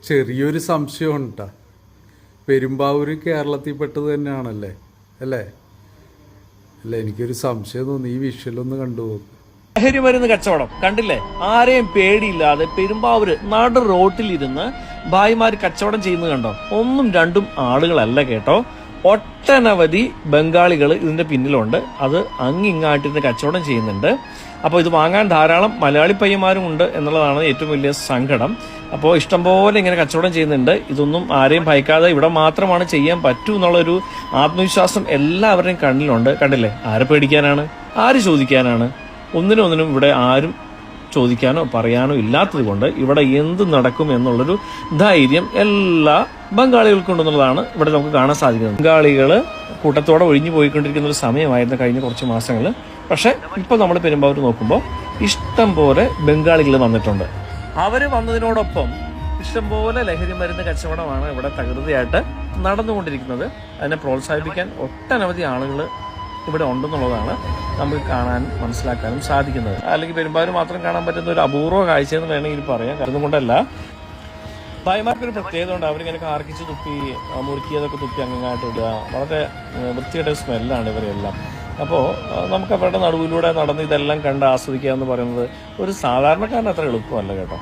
ചെറിയൊരു സംശയം ഉണ്ടാ. പെരുമ്പാവൂർ കേരളത്തിൽ പെട്ടത് തന്നെയാണല്ലേ അല്ലേ? അല്ല, എനിക്കൊരു സംശയം തോന്നി. ഈ വിഷ്വലൊന്ന് കണ്ടു നോക്ക്. ലഹരി മരുന്ന് കച്ചവടം കണ്ടില്ലേ? ആരെയും പേടിയില്ലാതെ പെരുമ്പാവൂര് നട റോട്ടിലിരുന്ന് ഭായിമാര് കച്ചവടം ചെയ്യുന്നത് കണ്ടോ? ഒന്നും രണ്ടും ആളുകളല്ല കേട്ടോ, ഒട്ടനവധി ബംഗാളികൾ ഇതിന്റെ പിന്നിലുണ്ട്. അത് അങ്ങിങ്ങായിട്ടിരുന്ന് കച്ചവടം ചെയ്യുന്നുണ്ട്. അപ്പോൾ ഇത് വാങ്ങാൻ ധാരാളം മലയാളി പയ്യന്മാരും ഉണ്ട് എന്നുള്ളതാണ് ഏറ്റവും വലിയ സങ്കടം. അപ്പോൾ ഇഷ്ടംപോലെ ഇങ്ങനെ കച്ചവടം ചെയ്യുന്നുണ്ട്. ഇതൊന്നും ആരെയും ഭയക്കാതെ ഇവിടെ മാത്രമാണ് ചെയ്യാൻ പറ്റൂ എന്നുള്ളൊരു ആത്മവിശ്വാസം എല്ലാവരുടെയും കണ്ണിലുണ്ട്. കണ്ടില്ലേ? ആരെ പേടിക്കാനാണ്, ആര് ചോദിക്കാനാണ്? ഒന്നിനൊന്നിനും ഇവിടെ ആരും ചോദിക്കാനോ പറയാനോ ഇല്ലാത്തത് കൊണ്ട് ഇവിടെ എന്ത് നടക്കും എന്നുള്ളൊരു ധൈര്യം എല്ലാ ബംഗാളികൾക്കുണ്ടെന്നുള്ളതാണ് ഇവിടെ നമുക്ക് കാണാൻ സാധിക്കുന്നത്. ബംഗാളികൾ കൂട്ടത്തോടെ ഒഴിഞ്ഞു പോയിക്കൊണ്ടിരിക്കുന്ന ഒരു സമയമായിരുന്നു കഴിഞ്ഞ കുറച്ച് മാസങ്ങൾ. പക്ഷെ ഇപ്പൊ നമ്മൾ പെരുമ്പാവൂർ നോക്കുമ്പോൾ ഇഷ്ടം പോലെ ബംഗാളികൾ വന്നിട്ടുണ്ട്. അവര് വന്നതിനോടൊപ്പം ഇഷ്ടംപോലെ ലഹരി മരുന്ന് കച്ചവടമാണ് ഇവിടെ തകൃതിയായിട്ട് നടന്നുകൊണ്ടിരിക്കുന്നത്. അതിനെ പ്രോത്സാഹിപ്പിക്കാൻ ഒട്ടനവധി ആളുകൾ ഇവിടെ ഉണ്ടെന്നുള്ളതാണ് നമുക്ക് കാണാൻ മനസ്സിലാക്കാനും സാധിക്കുന്നത്. അല്ലെങ്കിൽ പെരുമ്പാവൂർ മാത്രം കാണാൻ പറ്റുന്ന ഒരു അപൂർവ കാഴ്ചയെന്ന് വേണമെങ്കിൽ പറയാം. കാരണം കൊണ്ടല്ല, ഭായിമാർക്കൊരു പ്രത്യേകത ഉണ്ട്. അവരിങ്ങനെ കാർക്കിച്ച് തുപ്പി മുറുക്കിയതൊക്കെ തുപ്പി അങ്ങായിട്ട് ഇടുക. വളരെ വൃത്തിയുടെ സ്മെല്ലാണ് ഇവരെല്ലാം. അപ്പോൾ നമുക്ക് അവരുടെ നടുവിലൂടെ നടന്ന് ഇതെല്ലാം കണ്ട് ആസ്വദിക്കുക എന്ന് പറയുന്നത് ഒരു സാധാരണക്കാരന് അത്ര എളുപ്പമല്ല കേട്ടോ.